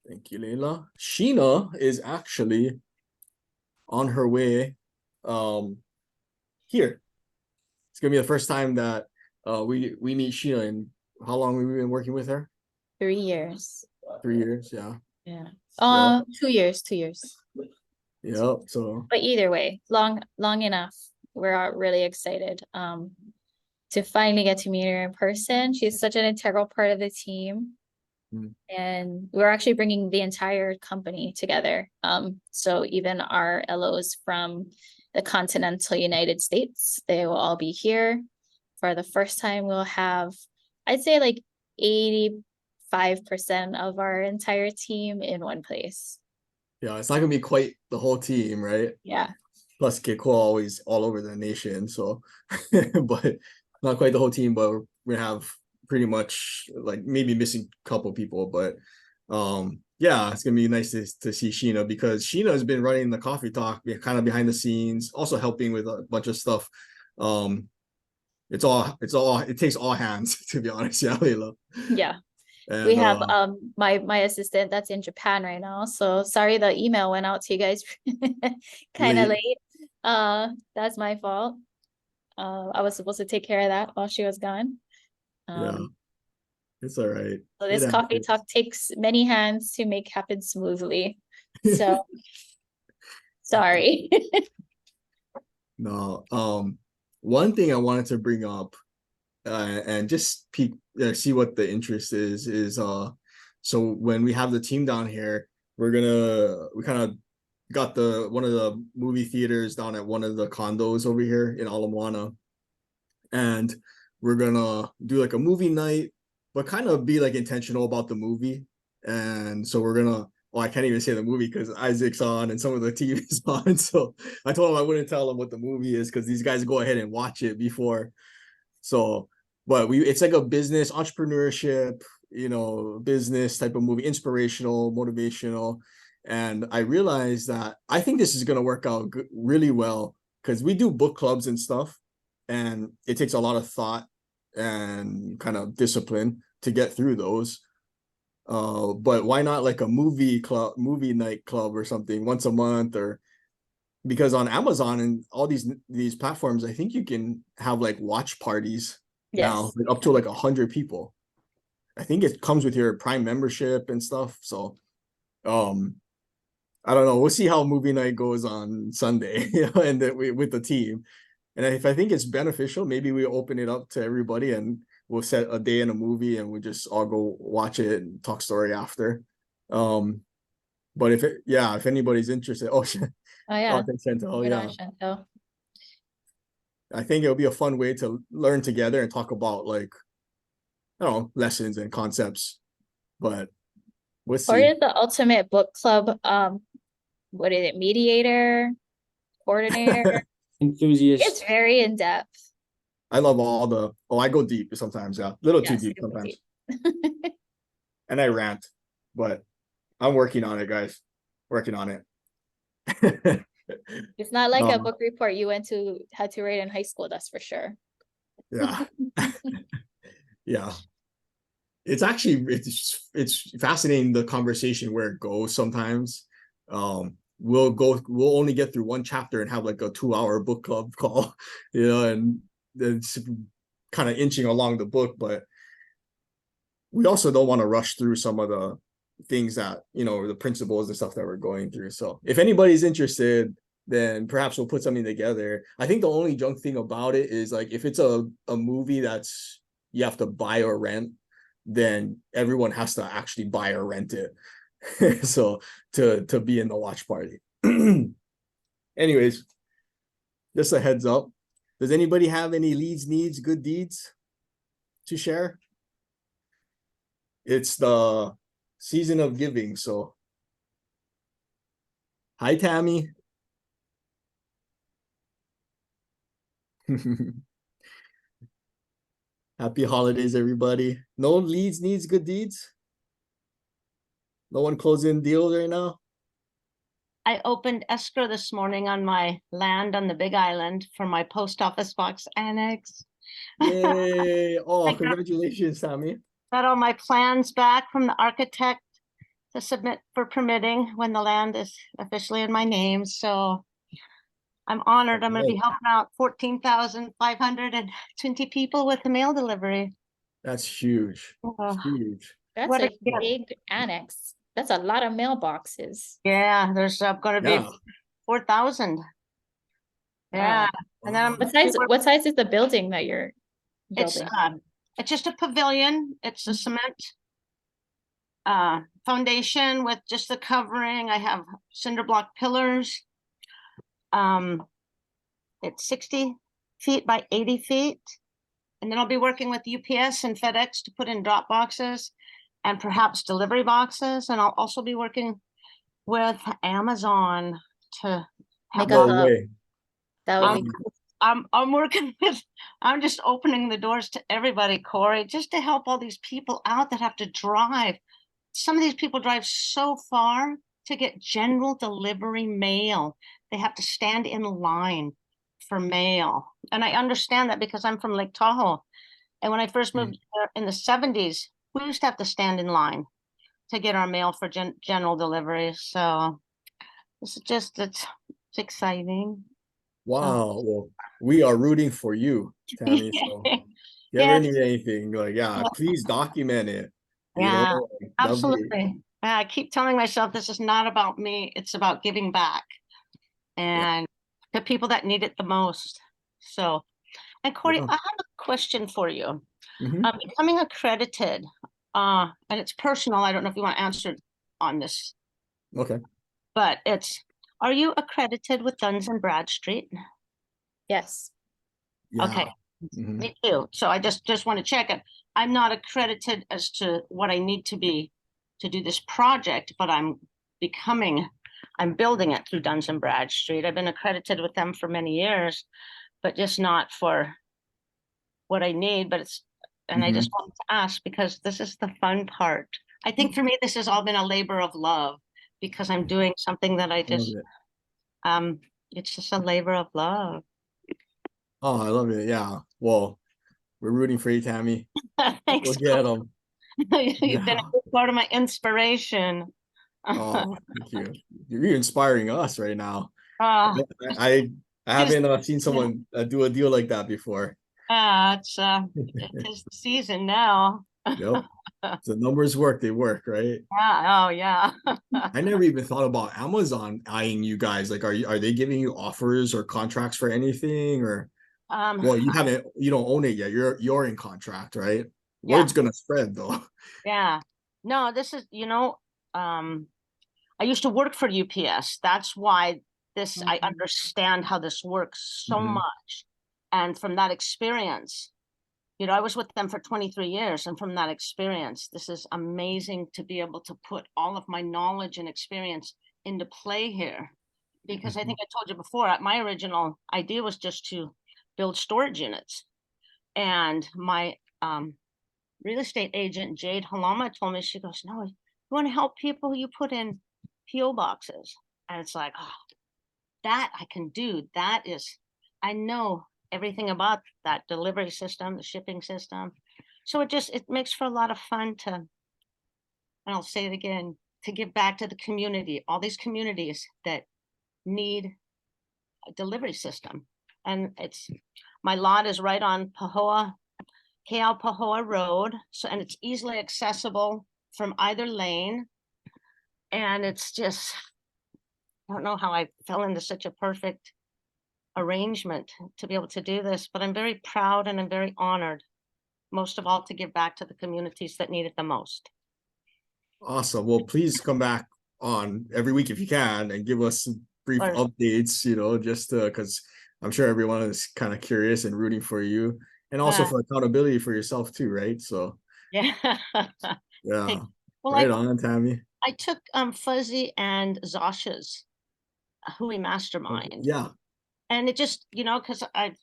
Thank you, Leila. Sheena is actually on her way here. It's gonna be the first time that we meet Sheena. And how long have we been working with her? 3 years. 3 years, yeah. Yeah. Yeah. 2 years, 2 years. Yeah. So But either way, long enough. We're all really excited to finally get to meet her in person. She's such an integral part of the team. And we're actually bringing the entire company together. So even our LOs from the continental United States, they will all be here. For the first time, we'll have, I'd say like 85% of our entire team in one place. yeah, it's not gonna be quite the whole team, right? Yeah. Plus Kiko always all over the nation, so but not quite the whole team, but we're gonna have pretty much like maybe missing a couple people, but yeah, it's gonna be nice to see Sheena because Sheena has been running the coffee talk kind of behind the scenes, also helping with a bunch of stuff. It takes all hands to be honest. Yeah, Leila. Yeah. And We have my assistant that's in Japan right now. So sorry the email went out to you guys kind of late. That's my fault. I was supposed to take care of that while she was gone. Yeah, it's all right. So this coffee talk takes many hands to make happen smoothly. So sorry. No, one thing I wanted to bring up and just see what the interest is so when we have the team down here, we kind of got one of the movie theaters down at one of the condos over here in Ala Moana, and we're gonna do like a movie night, but kind of be like intentional about the movie. And so we're gonna, well, I can't even say the movie because Isaac's on and some of the team is on. So I told him I wouldn't tell him what the movie is because these guys go ahead and watch it before. So, but it's like a business, entrepreneurship, business type of movie, inspirational, motivational. And I realized that I think this is going to work out really well because we do book clubs and stuff, and it takes a lot of thought and kind of discipline to get through those. But why not like a movie night club or something once a month, or because on Amazon and all these platforms, I think you can have like watch parties now, like up to like 100 people. I think it comes with your Prime membership and stuff. So, I don't know. We'll see how movie night goes on Sunday, and with the team. And if I think it's beneficial, maybe we open it up to everybody and we'll set a day in a movie and we just all go watch it and talk story after. But if anybody's interested, oh yeah, thanks, Chantel. Yeah, Chantel. I think it'll be a fun way to learn together and talk about like, I don't know, lessons and concepts. But we'll see. Or is the ultimate book club? What is it? Mediator, coordinator, enthusiast. It's very in depth. I love I go deep sometimes, yeah, a little too deep sometimes. And I rant, but I'm working on it, guys. Working on it. It's not like a book report you had to write in high school, that's for sure. Yeah. Yeah. It's actually it's fascinating the conversation where it goes sometimes. We'll only get through one chapter and have like a 2-hour book club call, and it's kind of inching along the book, but we also don't want to rush through some of the things that, the principles and stuff that we're going through. So if anybody's interested, then perhaps we'll put something together. I think the only junk thing about it is like if it's a movie that's you have to buy or rent, then everyone has to actually buy or rent it. So to be in the watch party. Anyways, just a heads up. Does anybody have any leads, needs, good deeds to share? It's the season of giving, so hi Tammy. Happy holidays, everybody. No leads, needs, good deeds. No one closing deals right now. I opened escrow this morning on my land on the Big Island for my post office box annex. Yay! Oh, congratulations, Tammy. Got all my plans back from the architect to submit for permitting when the land is officially in my name. So I'm honored. I'm going to be Right. helping out 14,520 people with the mail delivery. That's huge. Oh, Huge. That's what a a gift. big annex. That's a lot of mailboxes. Yeah, there's going to be Yeah. 4,000. Yeah, Wow. and then I'm Wow. What size is the building that you're it's building? it's just a pavilion. It's a cement foundation with just the covering. I have cinder block pillars. It's 60 feet by 80 feet. And then I'll be working with UPS and FedEx to put in drop boxes and perhaps delivery boxes. And I'll also be working with Amazon to Make have a No hub. way. That would be cool. I'm working with, I'm just opening the doors to everybody, Corey, just to help all these people out that have to drive. Some of these people drive so far to get general delivery mail. They have to stand in line for mail. And I understand that because I'm from Lake Tahoe. And when I first moved here in the 70s, we used to have to stand in line to get our mail for general delivery. So it's just, it's exciting. Wow. Well, we are rooting for you, Tammy. So if you ever Yeah, need anything, like, yeah, please document it. You yeah, know, that'd be absolutely. I keep telling myself this is not about me, it's about giving back yeah. and the people that need it the most. So, and Corey, Yeah. I have a question for you. Mhm. Becoming accredited, and it's personal, I don't know if you want to answer on this, Okay. but it's, are you accredited with Duns and Bradstreet? Yes. Yeah. Okay, Mhm. me too. So I just want to check it. I'm not accredited as to what I need to be to do this project, but I'm building it through Duns and Bradstreet. I've been accredited with them for many years, but just not for what I need, but and I just Mhm. wanted to ask because this is the fun part. I think for me, this has all been a labor of love because I'm doing something that I I love just, it. it's just a labor of love. Oh, I love it. Yeah. Well, we're rooting for you, Tammy. We'll Thanks. get them. You've been a Yeah. big part of my inspiration. Oh, thank you. You're inspiring us right now. Ah, I I tis, haven't seen someone do a deal like that before. it is the season now. Yep. The numbers work, they work, right? Yeah, oh yeah. I never even thought about Amazon eyeing you guys. Like, are they giving you offers or contracts for anything? Or Um, well, you don't own it yet. You're in contract, right? yeah, Word's gonna spread though. yeah. No, this is, I used to work for UPS. That's why I understand how this works so Mhm. much. And from that experience, I was with them for 23 years. And from that experience, this is amazing to be able to put all of my knowledge and experience into play here. Because I Mhm. think I told you before, my original idea was just to build storage units. And my real estate agent, Jade Halama, told me, she goes, no, you want to help people, you put in PO boxes. And it's like, oh, that I can do. That is, I know everything about that delivery system, the shipping system. So it makes for a lot of fun and I'll say it again, to give back to the community, all these communities that need a delivery system. And my lot is right on Pahoa Road. So, and it's easily accessible from either lane. And it's just, I don't know how I fell into such a perfect arrangement to be able to do this, but I'm very proud and I'm very honored, most of all, to give back to the communities that need it the most. Awesome. Well, please come back on every week if you can and give us some brief Or, updates, just because I'm sure everyone is kind of curious and rooting for you and also uh, for accountability for yourself too, right? So yeah. yeah, Hey, well, right on, Tammy. I took Fuzzy and Zosha's Hui Okay. Mastermind, Yeah. and it just, because I've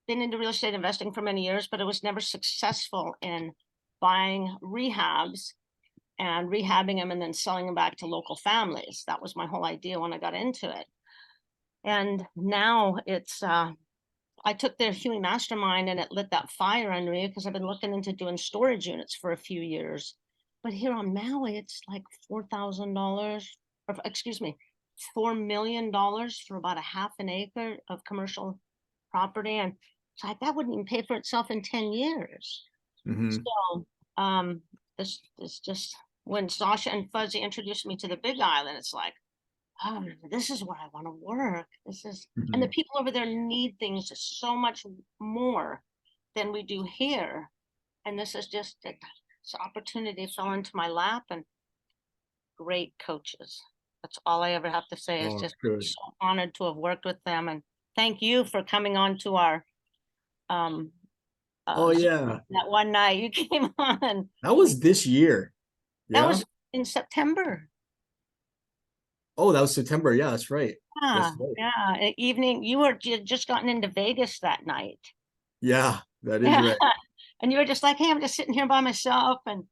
been into real estate investing for many years, but I was never successful in buying rehabs and rehabbing them and then selling them back to local families. That was my whole idea when I got into it. And now I took their Huey Mastermind and it lit that fire under me because I've been looking into doing storage units for a few years. But here on Maui, it's like $4,000, or excuse me, $4 million for about a half an acre of commercial property. And it's like, that wouldn't even pay for itself in 10 years. Hmm. So, this just, when Sasha and Fuzzy introduced me to the Big Island, it's like, oh, this is where I want to work. This is, and the Hmm. people over there need things so much more than we do here. And this is just, this opportunity fell into my lap, and great coaches. That's all I ever have to say, is Oh, just good. so honored to have worked with them. And thank you for coming on to our um Oh Zoom yeah, that one night you came on. that was this year. That Yeah. was in September. Oh, that was September. Yeah, that's right. Yeah, That's right. yeah. Evening, you had just gotten into Vegas that night. Yeah, that is Yeah. right. And you were just like, hey, I'm just sitting here by myself, and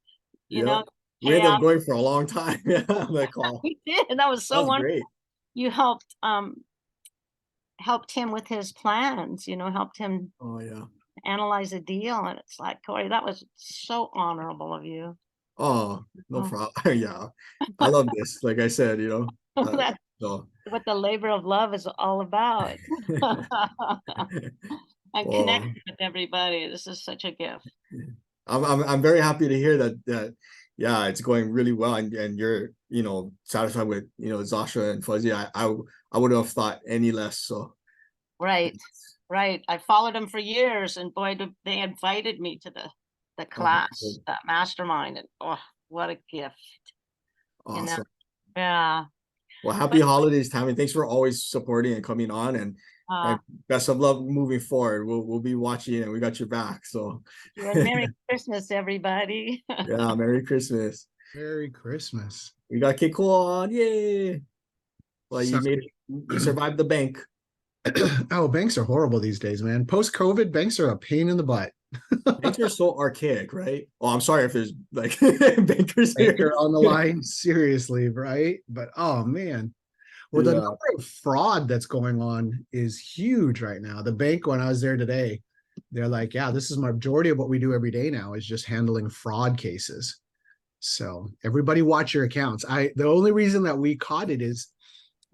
you Yep. know, We hey, ended up going for a long time. Yeah, on that call. we did. That was That so was wonderful. great. You helped him with his plans, helped him Oh yeah. analyze a deal. And it's like, Corey, that was so honorable of you. Oh, no Oh, problem. Yeah. I love this. Like I said, that's so what the labor of love is all about. And well, connecting with everybody. This is such a gift. I'm very happy to hear that yeah, it's going really well, and you're, satisfied with, Zasha and Fuzzy. I would have thought any less. So Right, right. I followed him for years, and boy, they invited me to the oh, class, that mastermind, and oh, what a gift, you know? awesome. Yeah. Well, happy But holidays, Tammy. Thanks for always supporting and coming on, uh, and best of luck moving forward. We'll be watching, and we got your back. So you and Merry Christmas, everybody. yeah, Merry Christmas. Merry Christmas. We got Kiko on. Yay. Well, So, you survived the bank. oh, banks are horrible these days, man. Post-COVID, banks are a pain in the butt. Banks are so archaic, right? Oh, I'm sorry if there's like bankers here. Banker on the line, seriously, right? But oh man, well, the Yeah. number of fraud that's going on is huge right now. The bank, when I was there today, they're like, yeah, this is majority of what we do every day now is just handling fraud cases. So everybody watch your accounts. The only reason that we caught it is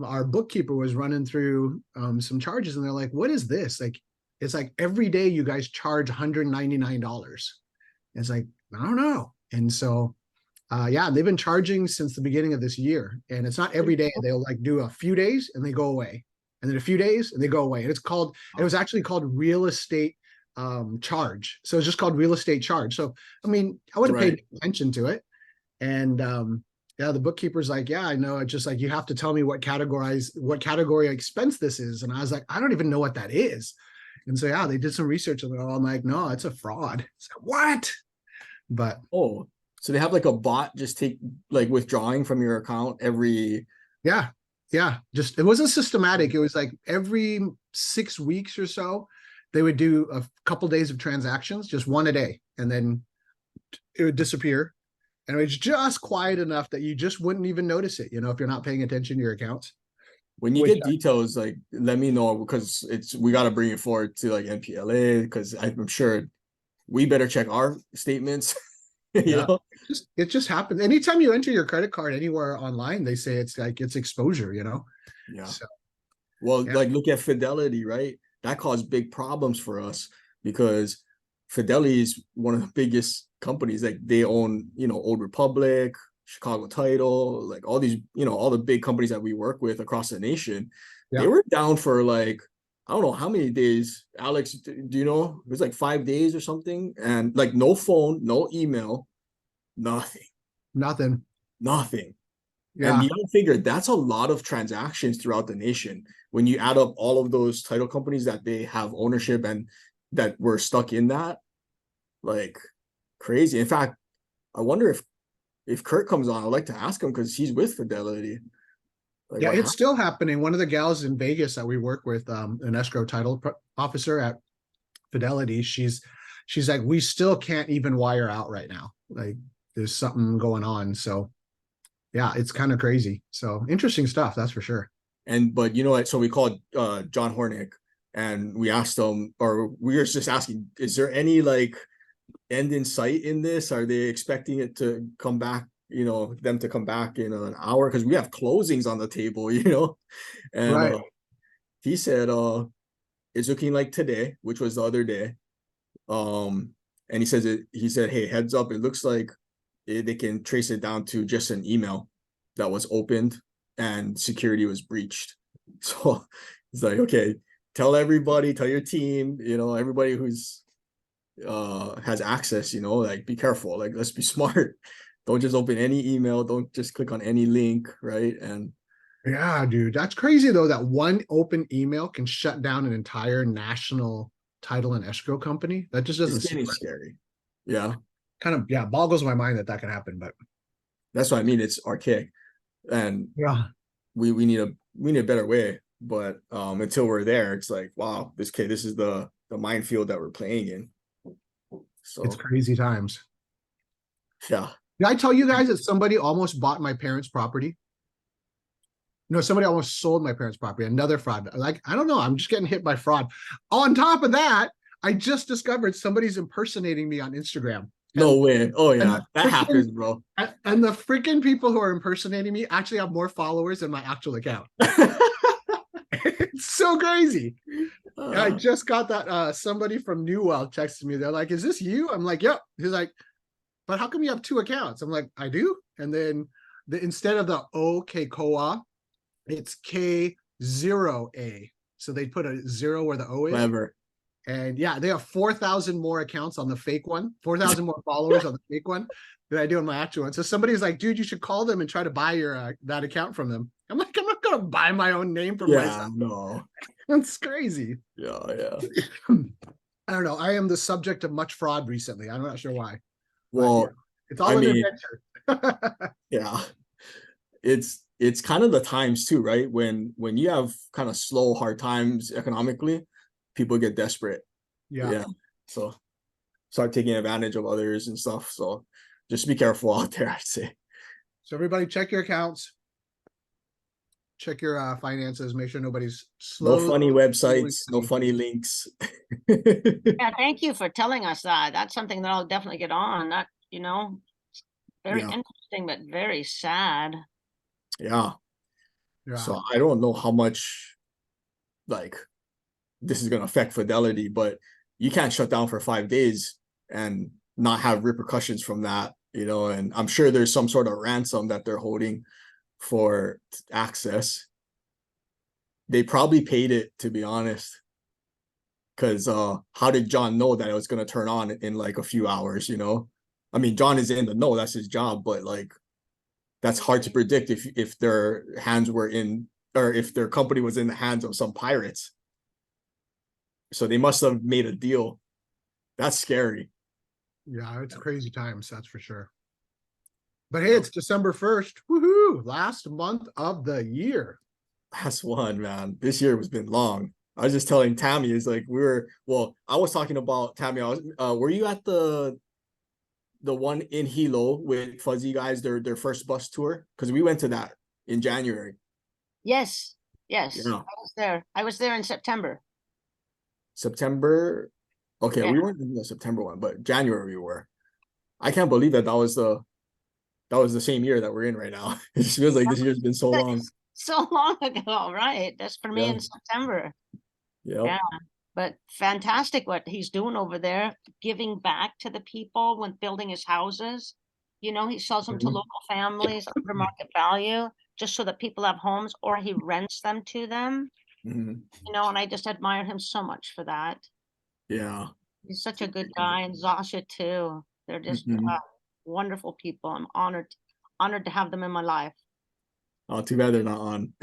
our bookkeeper was running through some charges, and they're like, what is this? Like, it's like every day you guys charge $199. It's like, I don't know. And so yeah, they've been charging since the beginning of this year, and it's not every day. They'll like do a few days and they go away, and then a few days and they go away. And it was actually called real estate charge. So it's just called real estate charge. So I mean, I would have paid attention to it. And yeah, the bookkeeper's like, yeah, I know. It's just like, you have to tell me what category expense this is. And I was like, I don't even know what that is. And so yeah, they did some research on it all. I'm like, no, it's a fraud. It's like, what? But Oh, so they have like a bot just take like withdrawing from your account every. yeah, just it wasn't systematic. It was like every 6 weeks or so, they would do a couple days of transactions, just one a day, and then it would disappear. And it was just quiet enough that you just wouldn't even notice it, if you're not paying attention to your accounts. When you get details, like let me know, because we got to bring it forward to like NPLA, because I'm sure we better check our statements. Yeah, it just happens. Anytime you enter your credit card anywhere online, they say it's like it's exposure, Yeah. So, Well, yeah. like look at Fidelity, right? That caused big problems for us because Fidelity is one of the biggest companies. Like they own, Old Republic, Chicago Title, like all these, all the big companies that we work with across the nation. They Yeah. were down for like, I don't know how many days. Alex, do you know? It was like 5 days or something, and like no phone, no email, nothing. Nothing. And Yeah. you gotta figure that's a lot of transactions throughout the nation. When you add up all of those title companies that they have ownership and that were stuck in that, like crazy. In fact, I wonder if Kurt comes on, I'd like to ask him because he's with Fidelity. Like Yeah, what it's happened? still happening. One of the gals in Vegas that we work with, an escrow title officer at Fidelity, she's like, we still can't even wire out right now. Like there's something going on. So yeah, it's kind of crazy. So interesting stuff, that's for sure. But you know what? So we called John Hornick and we asked him, or we were just asking, is there any like end in sight in this? Are they expecting it to come back, them to come back in an hour? Because we have closings on the table, and Right. he said it's looking like today, which was the other day. And he said, hey, heads up, it looks like they can trace it down to just an email that was opened and security was breached. So it's like, okay, tell everybody, tell your team, everybody who's has access, like be careful, like let's be smart. Don't just open any email, don't just click on any link, right? And Yeah, dude, that's crazy though, that one open email can shut down an entire national title and escrow company. That just it's doesn't seem getting right. scary. Yeah, Kind of, yeah, boggles my mind that that can happen, but that's what I mean. It's archaic, and yeah, we need a better way. But until we're there, it's like, wow, this is the minefield that we're playing in. it's So crazy times. yeah. Did I tell you guys that somebody almost bought my parents' property? No, somebody almost sold my parents' property. Another fraud. Like, I don't know. I'm just getting hit by fraud. On top of that, I just discovered somebody's impersonating me on Instagram. No way. Oh And yeah, the that freaking happens, bro. and the freaking people who are impersonating me actually have more followers than my actual account. It's so crazy. I just got that somebody from Newell texted me. They're like, "Is this you?" I'm like, "Yep." He's like, "But how come you have two accounts?" I'm like, "I do." And then instead of the OKCOA, it's K0A. So they put a zero where the O is. Clever. And yeah, they have 4,000 more accounts on the fake one, 4,000 more followers on the fake one than I do on my actual one. So somebody's like, dude, you should call them and try to buy your that account from them. I'm like, I'm not going to buy my own name from Yeah, myself. no. That's crazy. Yeah. I don't know. I am the subject of much fraud recently. I'm not sure why. But yeah, Well, it's all I an mean, adventure. yeah. It's kind of the times too, right? When you have kind of slow, hard times economically, people get desperate. Yeah. Yeah. So start taking advantage of others and stuff. So just be careful out there, I'd say. So everybody check your accounts, check your finances, make sure nobody's No slow. funny websites, no funny links. Yeah, thank you for telling us that. That's something that I'll definitely get on. That, very Yeah. interesting, but very sad. Yeah. Yeah. So I don't know how much like this is gonna affect Fidelity, but you can't shut down for 5 days and not have repercussions from that, and I'm sure there's some sort of ransom that they're holding for access. They probably paid it, to be honest, because how did John know that it was gonna turn on in like a few hours? I mean, John is in the know, that's his job, but like that's hard to predict if their hands were in, or if their company was in the hands of some pirates. So they must have made a deal. That's scary. Yeah, it's crazy times, that's for sure. But hey, Yep. it's December 1st. Woohoo! Last month of the year. Last one, man. This year has been long. I was just telling Tammy, is like I was talking about Tammy. Were you at the one in Hilo with Fuzzy guys, their first bus tour? Because we went to that in January. Yes, yes, Yeah. I was there. I was there in September. September. Okay, Yeah. we weren't in the September one, but January we were. I can't believe that was the same year that we're in right now. It just feels like this year's been so long. So long ago, right? That's for me Yeah. in September. Yep. Yeah. But fantastic what he's doing over there, giving back to the people when building his houses. He sells them to Mhm. local families under market value just so that people have homes, or he rents them to them. Mhm. And I just admire him so much for that. Yeah. He's such a good guy, and Zasha too. They're just Mhm. wonderful people. I'm honored to have them in my life. Oh, too bad they're not on.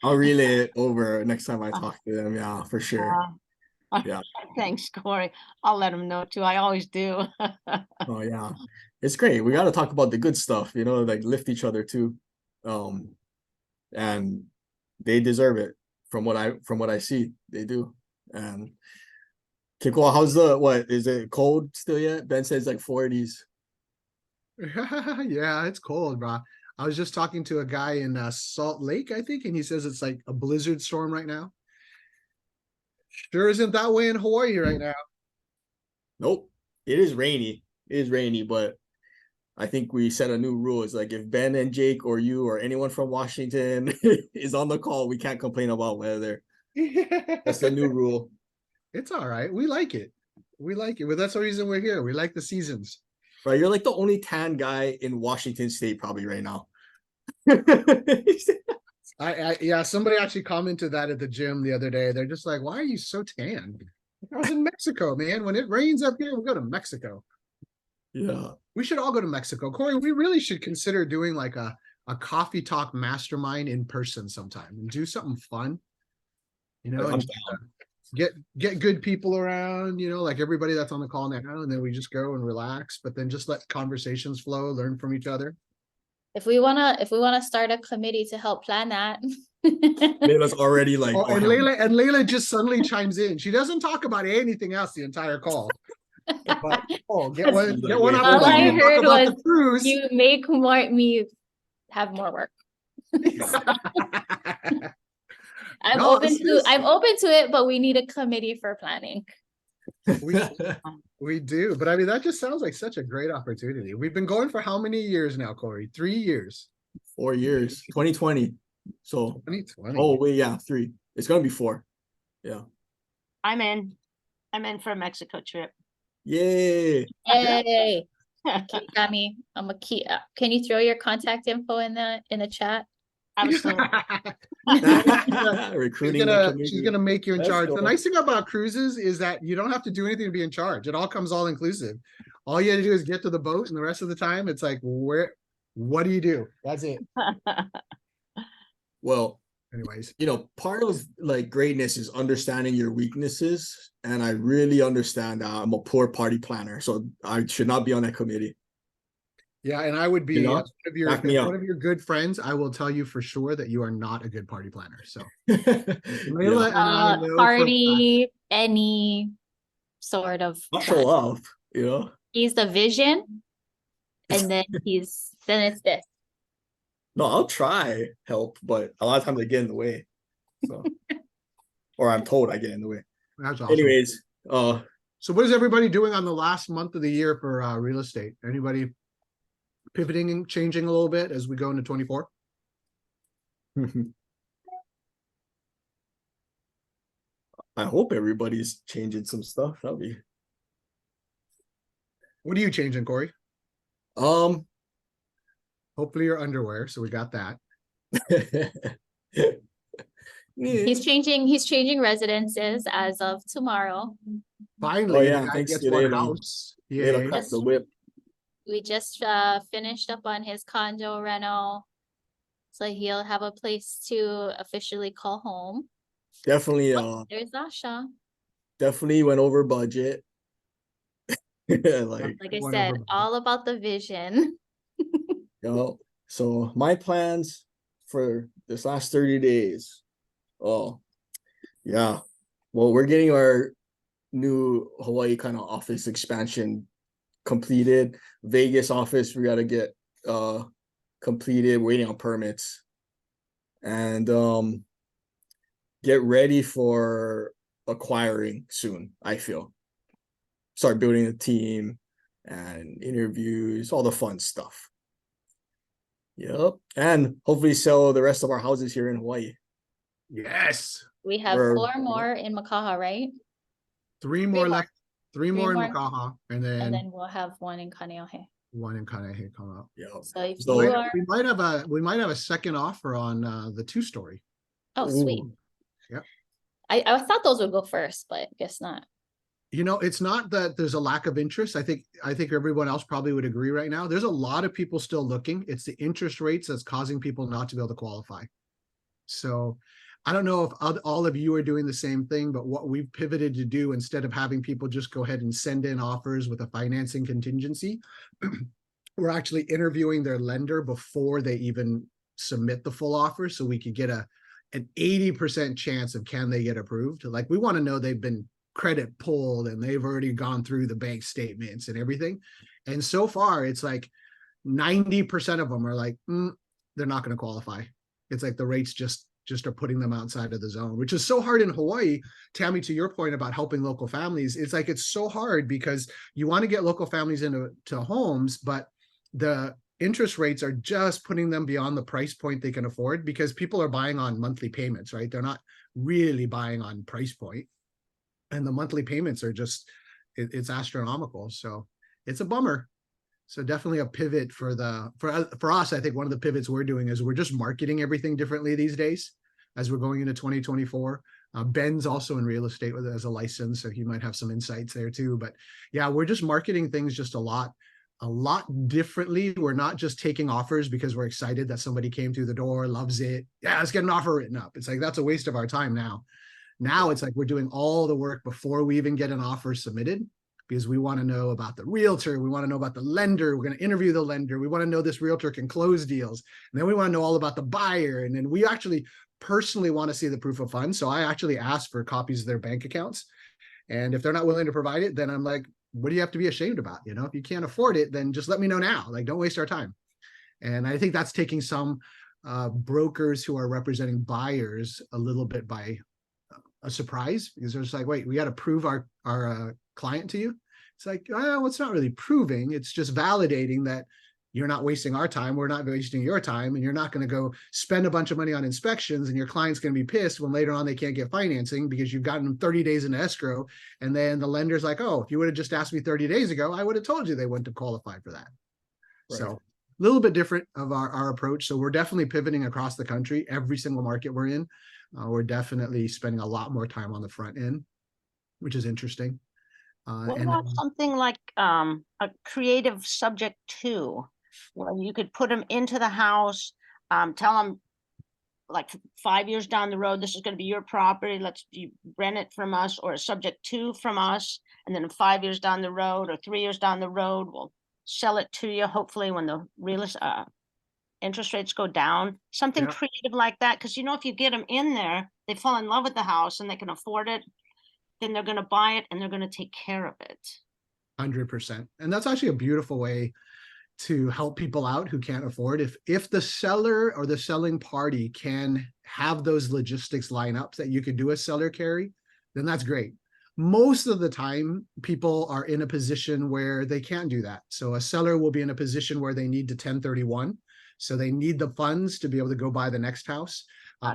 I'll relay it over next time I talk to them. Yeah, for sure. Yeah. Thanks, Corey. I'll let him know too. I always do. Oh yeah. It's great. We got to talk about the good stuff, like lift each other too. Um, and they deserve it from what I see. They do. And okay, cool. How's what is it cold still yet? Ben says like 40s. Yeah, it's cold, bro. I was just talking to a guy in Salt Lake, I think, and he says it's like a blizzard storm right now. Sure isn't that way in Hawaii right now. Nope. It is rainy. It is rainy, but I think we set a new rule. It's like if Ben and Jake or you or anyone from Washington is on the call, we can't complain about weather. That's the new rule. It's all right. We like it. We like it. Well, that's the reason we're here. We like the seasons. Right? You're like the only tan guy in Washington State probably right now. Yeah, somebody actually commented that at the gym the other day. They're just like, why are you so tan? I was in Mexico, man. When it rains up here, we go to Mexico. Yeah. We should all go to Mexico. Corey, we really should consider doing like a coffee talk mastermind in person sometime and do something fun. You know, and get good people around, you know, like everybody that's on the call now, and then we just go and relax, but then just let conversations flow, learn from each other. If we wanna start a committee to help plan that. Layla's already like, Oh, and Layla just suddenly chimes in. She doesn't talk about anything else the entire call. But, get one All opportunity I to talk heard about was the cruise. You make me have more work. I'm No, open to it, but we need a committee for planning. We do, but I mean, that just sounds like such a great opportunity. We've been going for how many years now, Corey? 3 years. 4 years. 2020. So 2020. oh wait, yeah, 3. It's gonna be 4. Yeah. I'm in for a Mexico trip. Yay. Hey, Tammy, I'm a key. Can you throw your contact info in the chat? Absolutely. Recruiting the She's community. gonna make you in Let's charge. go. The nice thing about cruises is that you don't have to do anything to be in charge. It all comes all inclusive. All you have to do is get to the boat, and the rest of the time it's like, what do you do? That's it. Well, Anyways, you know, part of like greatness is understanding your weaknesses, and I really understand that I'm a poor party planner, so I should not be on that committee. yeah, and I would be You know, as back me up. one of your good friends. I will tell you for sure that you are not a good party planner. So Yeah. Layla and I know for a fact. Party, any sort of. I'll show off, you know. He's the vision, and then it's this. No, I'll try help, but a lot of times I get in the way. So or I'm told I get in the way. That's awesome. Anyways, so what is everybody doing on the last month of the year for real estate? Anybody pivoting and changing a little bit as we go into 24? I hope everybody's changing some stuff. That'll be What are you changing, Corey? Hopefully your underwear. So we got that. He's changing residences as of tomorrow. Finally, Oh, yeah, the guy thanks gets to one Layla. house. Layla Yeah. cracked the whip. We just finished up on his condo rental, so he'll have a place to officially call home. Definitely There's Asha. definitely went over budget. like Like I Went said, over budget. all about the vision. you know, so my plans for this last 30 days. Oh, yeah. Well, we're getting our new Hawaii kind of office expansion completed. Vegas office, we got to get completed, waiting on permits. And get ready for acquiring soon, I feel. Start building a team and interviews, all the fun stuff. Yep. And hopefully sell the rest of our houses here in Hawaii. Yes. We have We're- 4 more in Makaha, right? 3 more more. left. 3 more in more. Makaha, and then, And then we'll have 1 in Kaneohe. one in Kaneohe come up. Yep. So if So- you are, We might have a second offer on the 2-story. oh sweet. Ooh. Yep. I thought those would go first, but guess not. You know, it's not that there's a lack of interest. I think everyone else probably would agree right now. There's a lot of people still looking. It's the interest rates that's causing people not to be able to qualify. So I don't know if all of you are doing the same thing, but what we've pivoted to do, instead of having people just go ahead and send in offers with a financing contingency, we're actually interviewing their lender before they even submit the full offer, so we could get an 80% chance of can they get approved. Like, we want to know they've been credit pulled and they've already gone through the bank statements and everything. And so far it's like 90% of them are like, they're not going to qualify. It's like the rates just just are putting them outside of the zone, which is so hard in Hawaii. Tammy, to your point about helping local families, it's like it's so hard because you want to get local families into homes, but the interest rates are just putting them beyond the price point they can afford because people are buying on monthly payments, right? They're not really buying on price point, and the monthly payments are just it's astronomical. So it's a bummer. So definitely a pivot for us. I think one of the pivots we're doing is we're just marketing everything differently these days as we're going into 2024. Ben's also in real estate as a license, so he might have some insights there too. But yeah, we're just marketing things just a lot differently. We're not just taking offers because we're excited that somebody came through the door, loves it. Yeah, let's get an offer written up. It's like that's a waste of our time now. Now it's like we're doing all the work before we even get an offer submitted, because we want to know about the realtor, we want to know about the lender, we're going to interview the lender, we want to know this realtor can close deals, and then we want to know all about the buyer, and then we actually personally want to see the proof of funds. So I actually ask for copies of their bank accounts, and if they're not willing to provide it, then I'm like, what do you have to be ashamed about? You know, if you can't afford it, then just let me know now. Like, don't waste our time. And I think that's taking some brokers who are representing buyers a little bit by a surprise, because they're just like, wait, we got to prove our client to you. It's like, well, it's not really proving, it's just validating that you're not wasting our time, we're not wasting your time, and you're not going to go spend a bunch of money on inspections, and your client's going to be pissed when later on they can't get financing because you've gotten them 30 days in escrow, and then the lender's like, oh, if you would have just asked me 30 days ago, I would have told you they wouldn't have qualified for that. Right. So a little bit different of our approach. So we're definitely pivoting across the country. Every single market we're in, we're definitely spending a lot more time on the front end, which is interesting. What about something like a creative subject to, where you could put them into the house, tell them like 5 years down the road, this is going to be your property, you rent it from us, or a subject to from us, and then 5 years down the road or 3 years down the road, we'll sell it to you, hopefully when the interest rates go down, something creative like that. Because, you know, if you get them in there, they fall in love with the house and they can afford it, then they're going to buy it and they're going to take care of it. 100%. And that's actually a beautiful way to help people out who can't afford. If the seller or the selling party can have those logistics line up that you could do a seller carry, then that's great. Most of the time, people are in a position where they can't do that. So a seller will be in a position where they need to 1031. So they need the funds to be able to go buy the next house,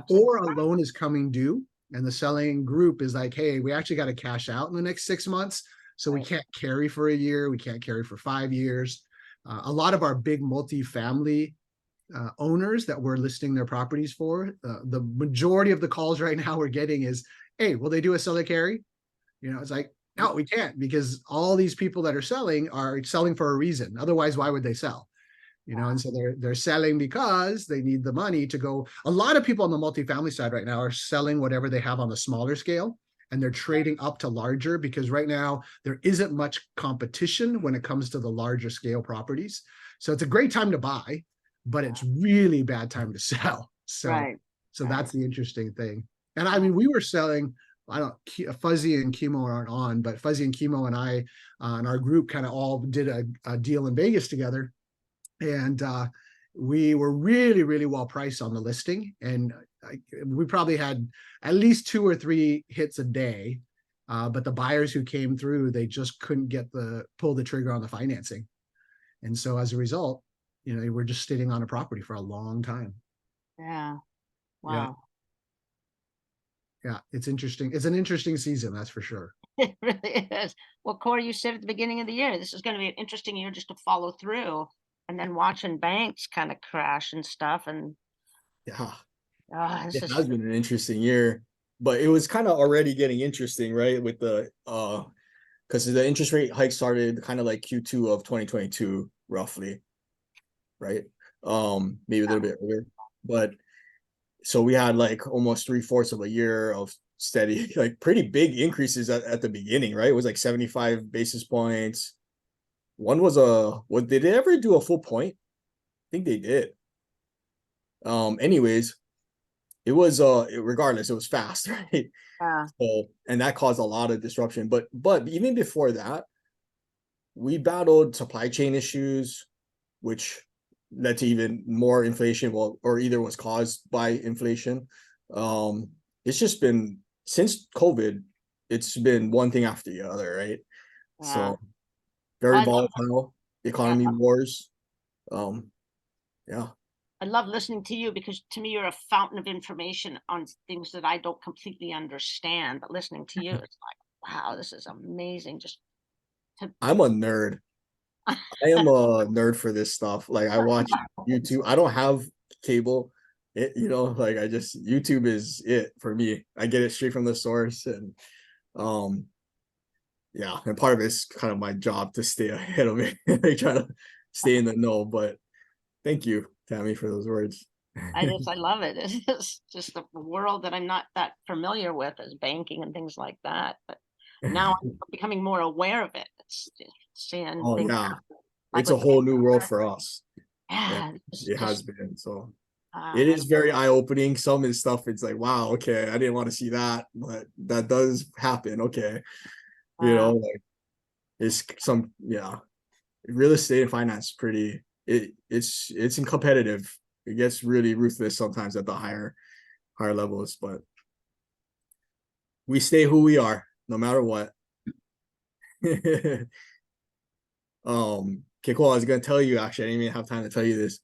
or a loan is coming due, and the selling group is like, hey, we actually got to cash out in the next 6 months. So we can't carry for a year. We can't carry for 5 years. A lot of our big multifamily owners that we're listing their properties for, the majority of the calls right now we're getting is, hey, will they do a seller carry? You know, it's like, no, we can't, because all these people that are selling for a reason. Otherwise, why would they sell? You know, and so they're selling because they need the money to go. A lot of people on the multifamily side right now are selling whatever they have on the smaller scale, and they're trading up to larger, because right now there isn't much competition when it comes to the larger scale properties. So it's a great time to buy, but it's really bad time to sell. So that's the interesting thing. And I mean, we were selling, Fuzzy and Chemo aren't on, but Fuzzy and Chemo and I and our group kind of all did a deal in Vegas together. And we were really, really well priced on the listing. And we probably had at least 2 or 3 hits a day. But the buyers who came through, they just couldn't pull the trigger on the financing. And so as a result, you know, we're just sitting on a property for a long time. Yeah. Wow. Yeah, it's interesting. It's an interesting season, that's for sure. It really is. Well, Corey, you said at the beginning of the year, this is going to be an interesting year just to follow through. And then watching banks kind of crash and stuff. And it has been an interesting year, but it was kind of already getting interesting, right? With the because the interest rate hike started kind of like Q2 of 2022, roughly, right? Maybe a little bit earlier, but so we had like almost 3/4 of a year of steady, like pretty big increases at the beginning, right? It was like 75 basis points. One was did they ever do a full point? I think they did. Anyways, it was regardless, it was fast, right? So, and that caused a lot of disruption. But even before that, we battled supply chain issues, which led to even more inflation, or either was caused by inflation. It's just been since COVID, it's been one thing after the other, right? Yeah. So very I love, volatile, yeah, economy wars. Um, yeah. I love listening to you because to me you're a fountain of information on things that I don't completely understand. But listening to you, it's like, wow, this is amazing. Just to I'm a nerd. I am a nerd for this stuff. Like I watch YouTube. I don't have cable. Like I just YouTube is it for me. I get it straight from the source, and um yeah, and part of it's kind of my job to stay ahead of it. Like try to stay in the know. But thank you, Tammy, for those words. I love it. It's just a world that I'm not that familiar with as banking and things like that. But now I'm becoming more aware of it. It's just seeing Oh things yeah, like it's a with whole new world for us. And yeah, it has just been. So it is very eye-opening. Some of the stuff, it's like, wow, okay, I didn't want to see that, but that does happen. Okay. Like it's some, yeah. Real estate and finance pretty it's competitive. It gets really ruthless sometimes at the higher levels, but we stay who we are no matter what. Okay, cool. I was gonna tell you, actually, I didn't even have time to tell you this.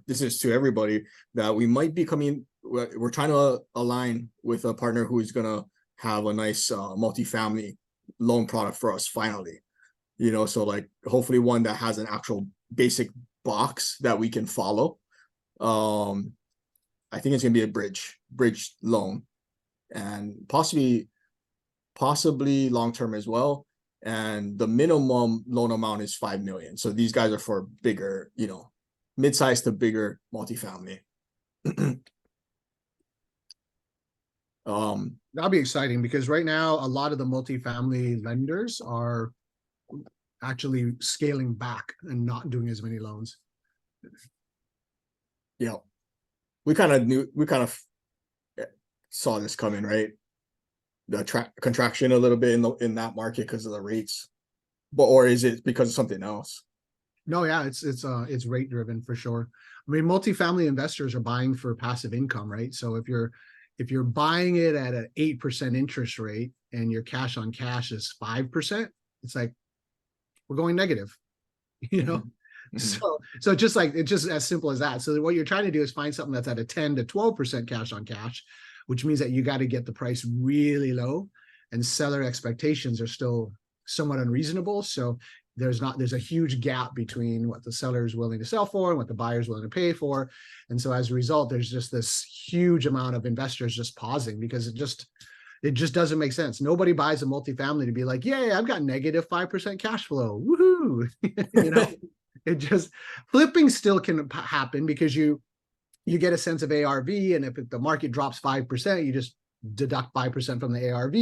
This is to everybody, that we might be coming. We're trying to align with a partner who is gonna have a nice multifamily loan product for us finally. So like hopefully one that has an actual basic box that we can follow. I think it's gonna be a bridge loan, and possibly long term as well. And the minimum loan amount is 5 million. So these guys are for bigger, mid-sized to bigger multifamily. That'll be exciting because right now a lot of the multifamily lenders are actually scaling back and not doing as many loans. Yeah, we kind of saw this coming, right? The contraction a little bit in that market because of the rates, or is it because of something else? No, yeah, it's rate driven for sure. I mean, multifamily investors are buying for passive income, right? So if you're buying it at an 8% interest rate and your cash on cash is 5%, it's like we're going negative, you know. Mm-hmm. So it's just as simple as that. So what you're trying to do is find something that's at a 10 to 12% cash on cash, which means that you got to get the price really low, and seller expectations are still somewhat unreasonable. So there's a huge gap between what the seller is willing to sell for and what the buyer is willing to pay for. And so as a result, there's just this huge amount of investors just pausing because it just doesn't make sense. Nobody buys a multifamily to be like, yay, I've got negative 5% cash flow. Woohoo. It just flipping still can happen because you get a sense of ARV, and if the market drops 5%, you just deduct 5% from the ARV,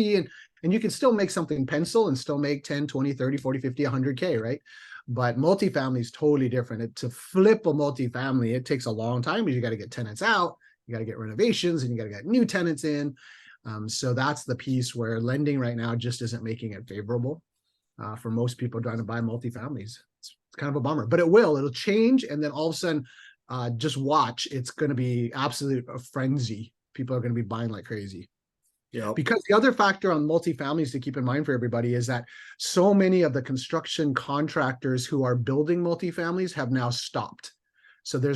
and you can still make something pencil and still make 10, 20, 30, 40, 50, 100K, right? But multifamily is totally different. To flip a multifamily, it takes a long time because you got to get tenants out, you got to get renovations, and you got to get new tenants in. So that's the piece where lending right now just isn't making it favorable for most people trying to buy multifamilies. It's kind of a bummer, but it'll change. And then all of a sudden, just watch, it's going to be absolute a frenzy. People are going to be buying like crazy. Yeah. Because the other factor on multifamilies to keep in mind for everybody is that so many of the construction contractors who are building multifamilies have now stopped. So they're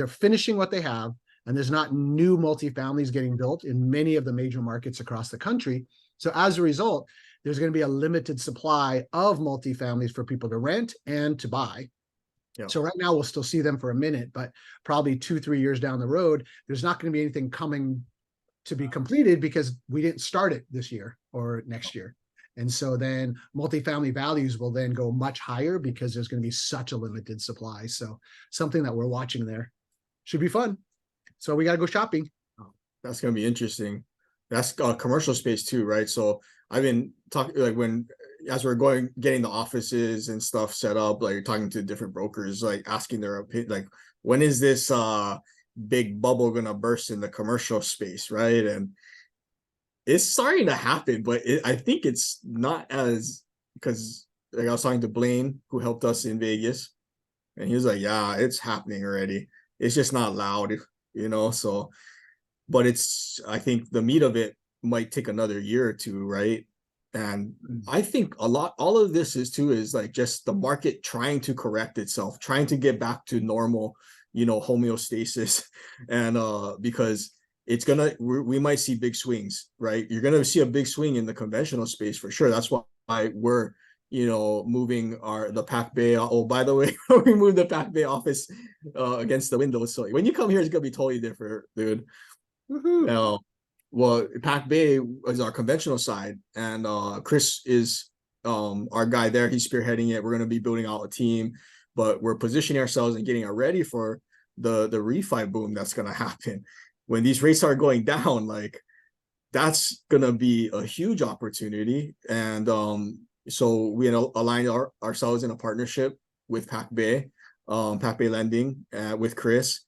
finishing what they have, and there's not new multifamilies getting built in many of the major markets across the country. So as a result, there's going to be a limited supply of multifamilies for people to rent and to buy. Yeah. So right now we'll still see them for a minute, but probably 2-3 years down the road, there's not going to be anything coming to be completed because we didn't start it this year or next year. And so then multifamily values will then go much higher because there's going to be such a limited supply. So something that we're watching there. Should be fun. So we got to go shopping. That's going to be interesting. That's commercial space too, right? So I've been talking, like, as we're getting the offices and stuff set up, like talking to different brokers, like asking their opinion, like, when is this big bubble gonna burst in the commercial space, right? And it's starting to happen, but I think it's not as, because like I was talking to Blaine, who helped us in Vegas, and he was like, yeah, it's happening already. It's just not loud, so but I think the meat of it might take another year or two, right? And I think all of this is like just the market trying to correct itself, trying to get back to normal, homeostasis. And because we might see big swings, right? You're gonna see a big swing in the conventional space for sure. That's why we're moving the Pac Bay. Oh, by the way, we moved the Pac Bay office against the window. So when you come here, it's gonna be totally different, dude. Woohoo. Well, Pac Bay is our conventional side, and Chris is our guy there. He's spearheading it. We're going to be building out a team, but we're positioning ourselves and getting ready for the refi boom that's going to happen when these rates are going down. Like that's going to be a huge opportunity, and so we aligned ourselves in a partnership with Pac Bay Lending with Chris,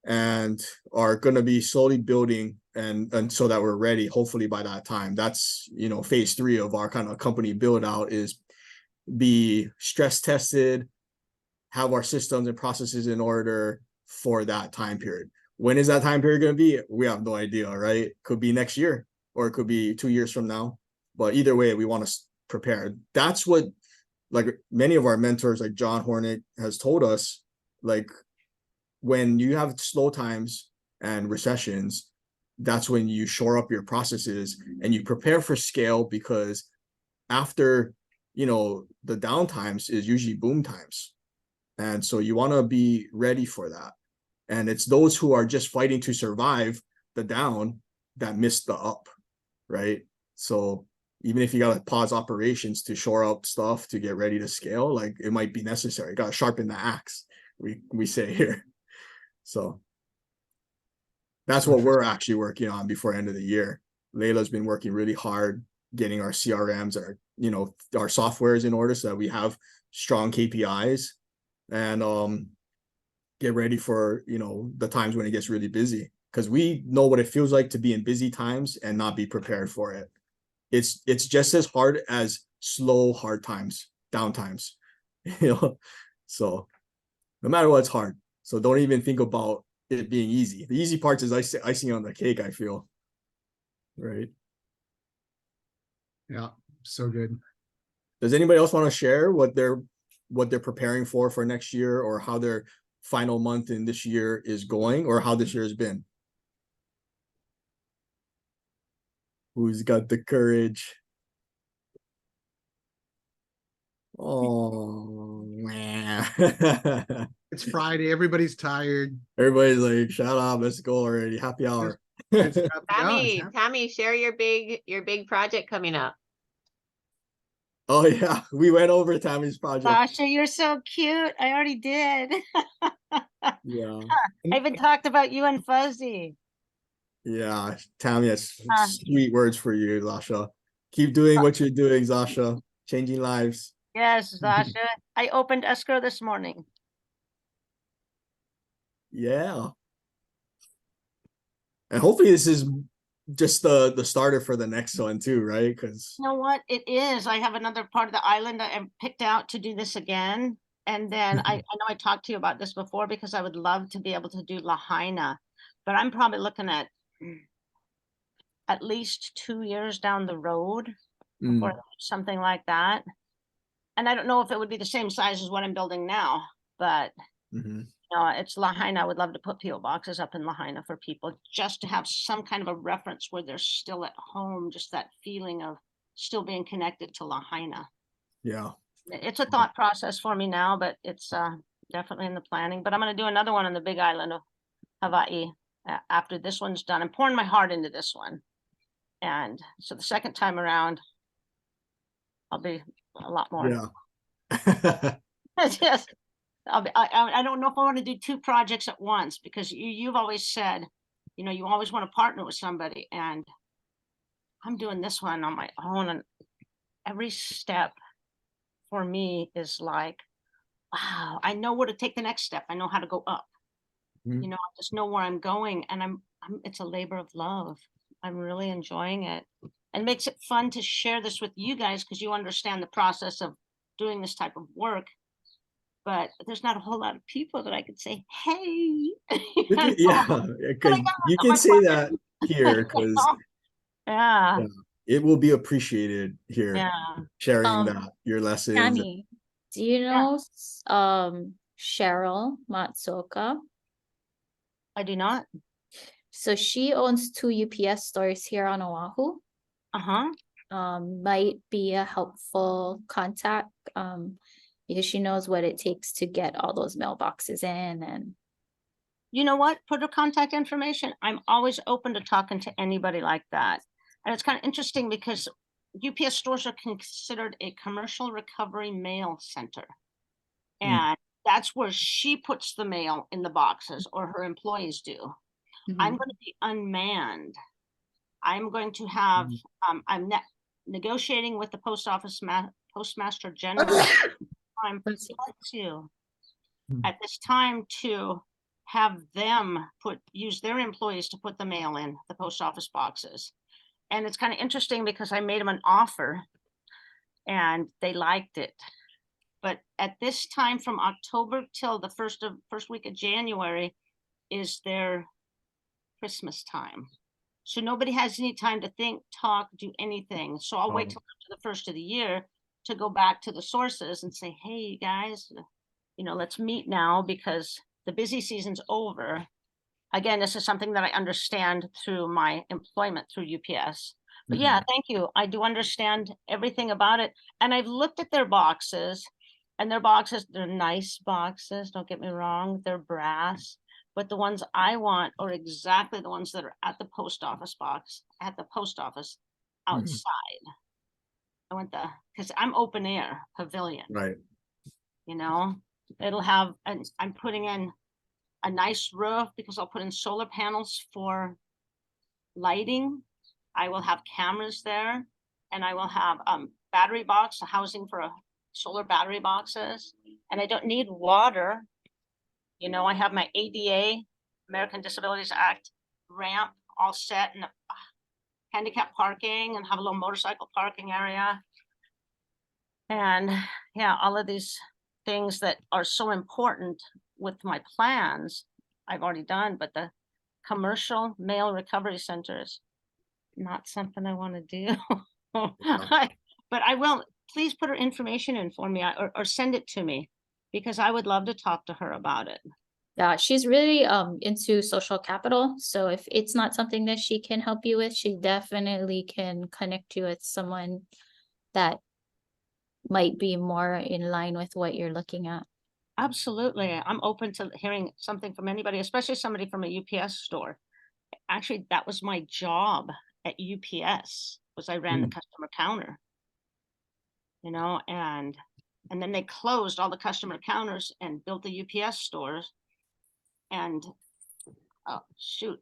and are going to be slowly building and so that we're ready hopefully by that time. That's phase 3 of our kind of company build out, is be stress tested, have our systems and processes in order for that time period. When is that time period going to be? We have no idea, right? Could be next year or it could be 2 years from now, but either way we want to prepare. That's what, like, many of our mentors like John Hornick has told us, like, when you have slow times and recessions, that's when you shore up your processes and you prepare for scale, because after the down times is usually boom times, and so you want to be ready for that. And it's those who are just fighting to survive the down that miss the up, right? So even if you got to pause operations to shore up stuff to get ready to scale, like, it might be necessary. Got to sharpen the axe, we say here. So that's what we're actually working on before end of the year. Layla's been working really hard getting our CRMs, our softwares in order so that we have strong KPIs, and get ready for the times when it gets really busy, because we know what it feels like to be in busy times and not be prepared for it. It's just as hard as slow, hard times, down times. So no matter what, it's hard. So don't even think about it being easy. The easy part is icing on the cake, I feel. Right. Yeah, so good. Does anybody else want to share what they're preparing for next year, or how their final month in this year is going, or how this year has been? Who's got the courage? Oh man. It's Friday. Everybody's tired. Everybody's like, shut up, let's go already. Happy hour. It's happy hour. Tommy, share your big project coming up. Oh yeah, we went over Tammy's project. Sasha, you're so cute. I already did. Yeah. I even talked about you and Fuzzy. Yeah, Tammy has sweet words for you, Zasha. Keep doing what you're doing, Zasha. Changing lives. Yes, Sasha. I opened escrow this morning. Yeah. And hopefully this is just the starter for the next one too, right? Because You know what? It is. I have another part of the island I picked out to do this again. And then I know I talked to you about this before, because I would love to be able to do Lahaina, but I'm probably looking at least 2 years down the road or something like that. And I don't know if it would be the same size as what I'm building now, but it's Lahaina. I would love to put PO boxes up in Lahaina for people, just to have some kind of a reference where they're still at home, just that feeling of still being connected to Lahaina. Yeah. It's a thought process for me now, but it's definitely in the planning. But I'm going to do another one on the big island of Hawaii after this one's done. I'm pouring my heart into this one. And so the second time around, I'll be a lot more. Yeah. Just, I don't know if I want to do 2 projects at once, because you've always said, you always want to partner with somebody, and I'm doing this one on my own, and every step for me is like, wow, I know where to take the next step. I know how to go up. I just know where I'm going, and it's a labor of love. I'm really enjoying it, and makes it fun to share this with you guys, because you understand the process of doing this type of work. but there's not a whole lot of people that I could say, hey, you Yeah, know, because you my can say that here because yeah, it will be appreciated here, yeah. sharing Um, that your lessons. Tammy, do you know Cheryl Matsuoka? I do not. So she owns 2 UPS stores here on Oahu. Uh-huh. Might be a helpful contact because she knows what it takes to get all those mailboxes in. And You know what? Put her contact information. I'm always open to talking to anybody like that. And it's kind of interesting because UPS stores are considered a commercial recovery mail center. And that's where she puts the mail in the boxes, or her employees do. I'm going to be unmanned. I'm going to have, I'm negotiating with the postmaster general. I'm to at this time to have them use their employees to put the mail in the post office boxes. And it's kind of interesting because I made them an offer and they liked it. But at this time from October till the first week of January is their Christmas time. So nobody has any time to think, talk, do anything. So I'll wait till after the first of the year to go back to the sources and say, hey, you guys, let's meet now because the busy season's over. Again, this is something that I understand through my employment through UPS. But yeah, thank you. I do understand everything about it. And I've looked at their boxes, and their boxes, they're nice boxes. Don't get me wrong. They're brass. But the ones I want are exactly the ones that are at the post office outside. I want because I'm open air pavilion. Right. It'll have, and I'm putting in a nice roof because I'll put in solar panels for lighting. I will have cameras there, and I will have battery box, housing for solar battery boxes. And I don't need water. I have my ADA, American Disabilities Act ramp all set, and handicap parking, and have a little motorcycle parking area. And yeah, all of these things that are so important with my plans, I've already done, but the commercial mail recovery centers, not something I want to do. But I will, please put her information in for me or send it to me because I would love to talk to her about it. yeah, she's really into social capital. So if it's not something that she can help you with, she definitely can connect you with someone that might be more in line with what you're looking at. Absolutely. I'm open to hearing something from anybody, especially somebody from a UPS store. Actually, that was my job at UPS, was I ran the customer counter, and then they closed all the customer counters and built the UPS stores. And oh, shoot.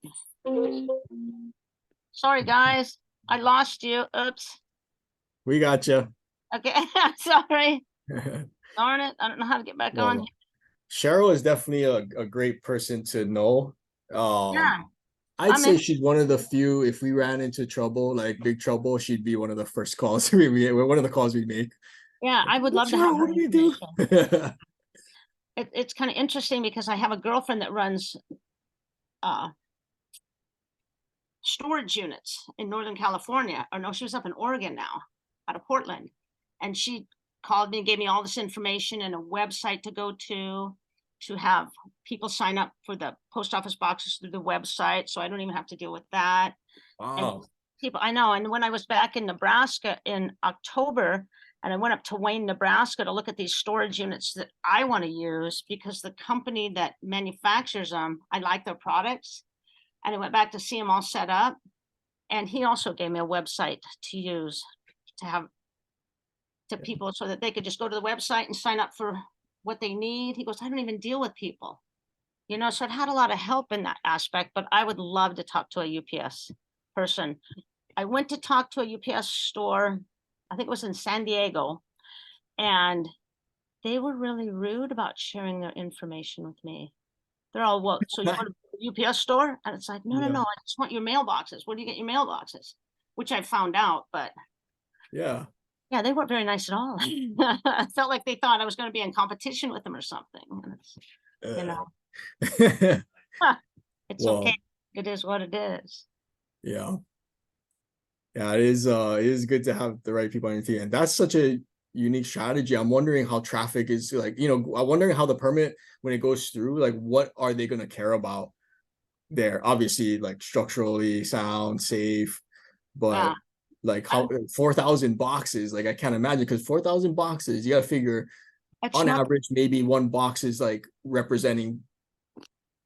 Sorry, guys. I lost you. Oops. We got you. Okay. Sorry. Darn it. I don't know how to get back on. Cheryl is definitely a great person to know. Yeah. I'd say she's one of the few, if we ran into trouble, like big trouble, she'd be one of the first calls one of the calls we make. Yeah, I would love to have her what do we do? It's kind of interesting because I have a girlfriend that runs storage units in Northern California. Or no, she was up in Oregon now, out of Portland. And she called me and gave me all this information and a website to go to have people sign up for the post office boxes through the website. So I don't even have to deal with that. Wow. And people, I know. And when I was back in Nebraska in October, and I went up to Wayne, Nebraska to look at these storage units that I want to use because the company that manufactures them, I like their products. And I went back to see them all set up. And he also gave me a website to use to have to people so that they could just go to the website and sign up for what they need. He goes, I don't even deal with people, so it had a lot of help in that aspect, but I would love to talk to a UPS person. I went to talk to a UPS store, I think it was in San Diego, and they were really rude about sharing their information with me. They're all, well, so you want a UPS store? And it's like, no, I just want your mailboxes. Where do you get your mailboxes? Which I found out, but yeah. Yeah, they weren't very nice at all. I felt like they thought I was going to be in competition with them or something. And it's, you know, it's Well, okay. It is what it is. yeah. Yeah, it is good to have the right people on your team. And that's such a unique strategy. I'm wondering how traffic is like, I'm wondering how the permit, when it goes through, like what are they gonna care about there? Obviously, like structurally sound, safe, but Yeah. like how 4,000 boxes, like I can't imagine, because 4,000 boxes, you gotta figure It's on not, average, maybe one box is like representing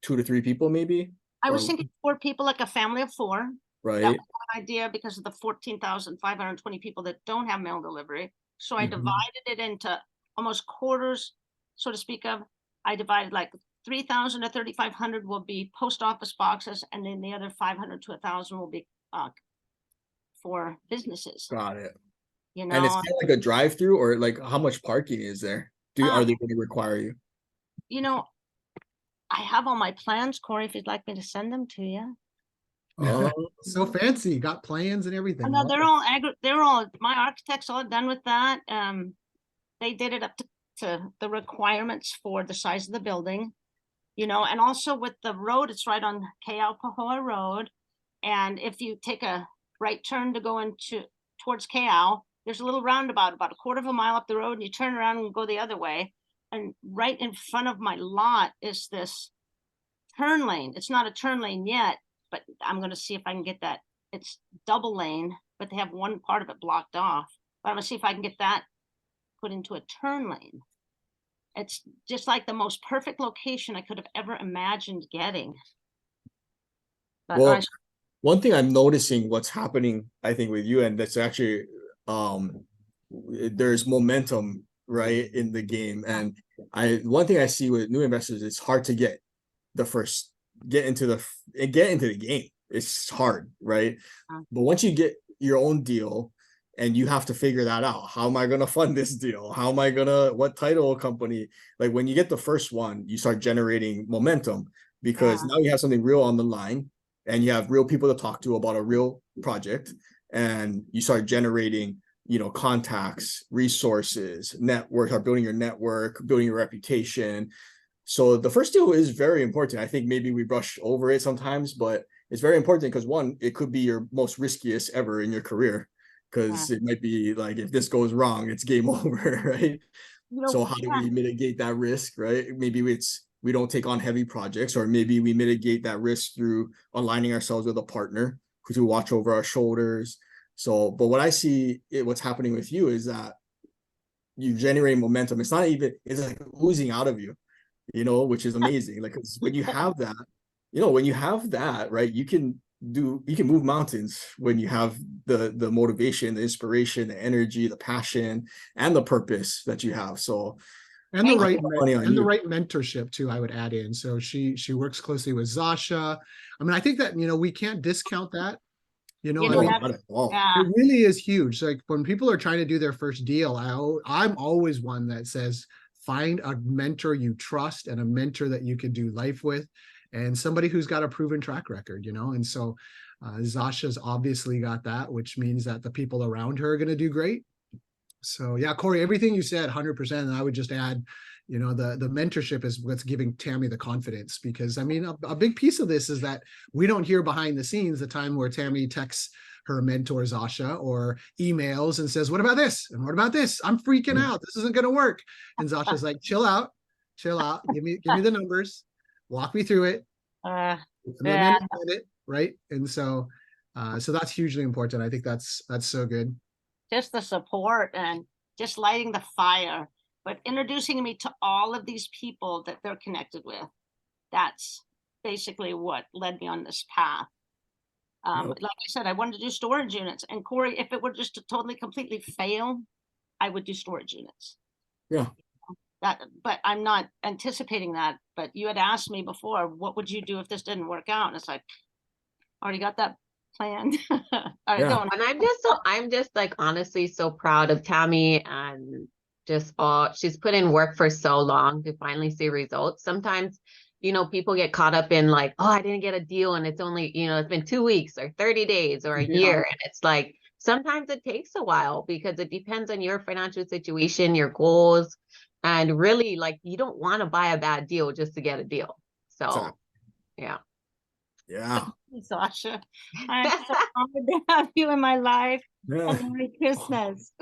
2 to 3 people, maybe, I was or thinking 4 people, like a family of 4. That right. was an idea because of the 14,520 people that don't have mail delivery. So I Mhm. divided it into almost quarters, so to speak of. I divided like 3,000 to 3,500 will be post office boxes, and then the other 500 to 1,000 will be for businesses. Got it. You And it's know, kind of like a drive-through, or like how much parking is there? Are they going to require you? you know, I have all my plans, Corey, if you'd like me to send them to you. Oh, So fancy, got plans and everything. No, I they're love it. all they're all, my architects all done with that. They did it up to the requirements for the size of the building, you know, and also with the road, it's right on Keaupahoa Road. And if you take a right turn to go towards Keau, there's a little roundabout about a quarter of a mile up the road, and you turn around and go the other way. And right in front of my lot is this turn lane. It's not a turn lane yet, but I'm going to see if I can get that. It's double lane, but they have one part of it blocked off. But I'm going to see if I can get that put into a turn lane. It's just like the most perfect location I could have ever imagined getting. But well, one thing I'm noticing what's happening, I think, with you, and that's actually there's momentum right in the game. And one thing I see with new investors, it's hard to get into the game. It's hard, right? But once you get your own deal and you have to figure that out, how am I going to fund this deal? What title company? Like when you get the first one, you start generating momentum because now you have something real on the line and you have real people to talk to about a real project, and you start generating contacts, resources, network, are building your network, building your reputation. So the first deal is very important. I think maybe we brush over it sometimes, but it's very important because one, it could be your most riskiest ever in your career, because it might be like, if this goes wrong, it's game over, right? So how do we mitigate that risk, right? Maybe we don't take on heavy projects, or maybe we mitigate that risk through aligning ourselves with a partner to watch over our shoulders. So, but what I see, what's happening with you is that you generate momentum. It's like oozing out of you, which is amazing. Like, 'cause when you have that, right, you can move mountains when you have the motivation, the inspiration, the energy, the passion, and the purpose that you have. So, And the right the right mentorship too, I would add in. So she works closely with Zasha. I mean, I think that we can't discount that. You I know, mean, yeah. it really is huge. Like when people are trying to do their first deal, I'm always one that says, find a mentor you trust and a mentor that you can do life with, and somebody who's got a proven track record, And so Zasha's obviously got that, which means that the people around her are going to do great. So yeah, Corey, everything you said, 100%. And I would just add, the mentorship is what's giving Tammy the confidence, because I mean, a big piece of this is that we don't hear behind the scenes the time where Tammy texts her mentor Zasha or emails and says, what about this? And what about this? I'm freaking out. This isn't going to work. And Zasha's like, chill out. Give me the numbers, walk me through it. Let me understand it. Right. And so that's hugely important. I think that's so good. Just the support and just lighting the fire, but introducing me to all of these people that they're connected with. That's basically what led me on this path. Like I said, I wanted to do storage units, and Corey, if it were just to totally completely fail, I would do storage units. Yeah. But I'm not anticipating that. But you had asked me before, what would you do if this didn't work out? And it's like, already got that planned. And I'm just like honestly so proud of Tammy, and just she's put in work for so long to finally see results. Sometimes, people get caught up in like, oh, I didn't get a deal and it's only, it's been 2 weeks or 30 days or a year. And it's like, sometimes it takes a while because it depends on your financial situation, your goals, and really, like, you don't want to buy a bad deal just to get a deal. So, Exactly. yeah. Yeah. Sasha, I'm so honored to have you in my life. Yeah. And Merry Christmas.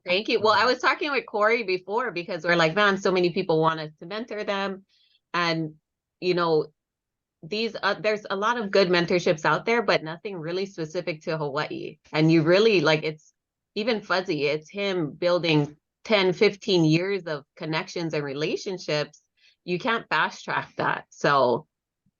Thank you. Well, I was talking with Corey before because we're like, man, so many people want us to mentor them. And, you know, these there's a lot of good mentorships out there, but nothing really specific to Hawaii. And you really like, it's even Fuzzy, it's him building 10, 15 years of connections and relationships. You can't fast track that. So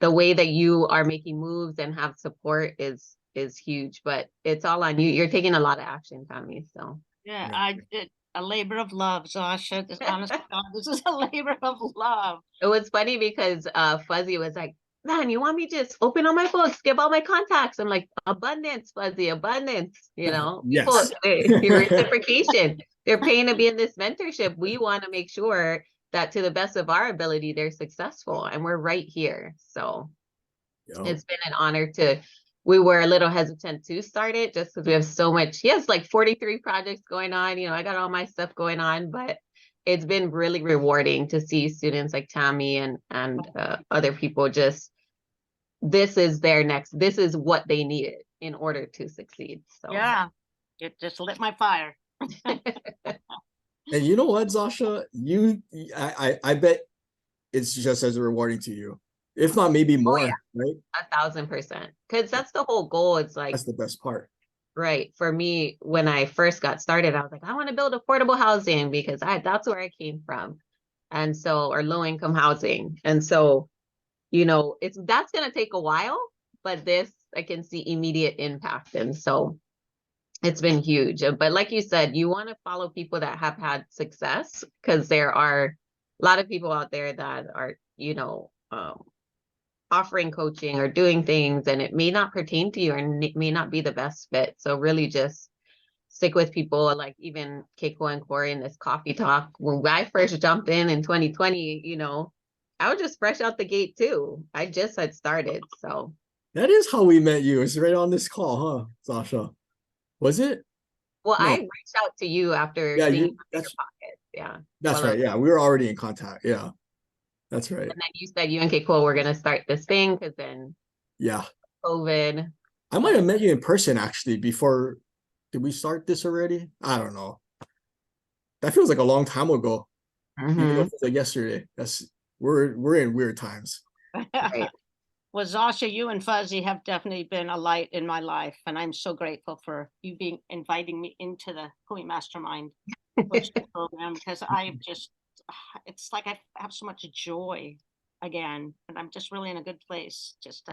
the way that you are making moves and have support is huge, but it's all on you. You're taking a lot of action, Tommy. So Yeah, Yeah. I did a labor of love, Sasha. This, honest to God, this is a labor of love. it was funny because Fuzzy was like, man, you want me to just open all my books, give all my contacts? I'm like, abundance, Fuzzy, abundance. You know, people, Yes. reciprocation. They're paying to be in this mentorship. We want to make sure that to the best of our ability, they're successful, and we're right here. So Yo. it's been an honor to. We were a little hesitant to start it just because we have so much. He has like 43 projects going on. You know, I got all my stuff going on, but it's been really rewarding to see students like Tammy and other people just, this is their next, this is what they needed in order to succeed. So Yeah, it just lit my fire. And you know what, Zasha? I bet it's just as rewarding to you, if not maybe more, right? 1,000%. Because that's the whole goal. It's like, That's the best part. right. For me, when I first got started, I was like, I want to build affordable housing because that's where I came from. And so, or low income housing. And so, you know, that's going to take a while, but this I can see immediate impact. And so it's been huge. But like you said, you want to follow people that have had success, because there are a lot of people out there that are, you know, offering coaching or doing things, and it may not pertain to you and it may not be the best fit. So really just stick with people like even Keiko and Corey in this coffee talk. When I first jumped in 2020, you know, I was just fresh out the gate too. I just had started. So That is how we met you. It's right on this call, huh, Sasha? Was it? well, No. I reached out to you after Yeah, seeing you. your That's pocket. Yeah. that's Well, right. Yeah, we were already in contact. Yeah, that's right. and then you said you and Keiko were gonna start this thing because then Yeah, COVID. I might have met you in person actually before. Did we start this already? I don't know. That feels like a long time ago, even though Mhm. it feels like yesterday. We're in weird times. Right. Well, Zasha, you and Fuzzy have definitely been a light in my life, and I'm so grateful for you inviting me into the Hui Mastermind coaching program, because I just, it's like I have so much joy again, and I'm just really in a good place just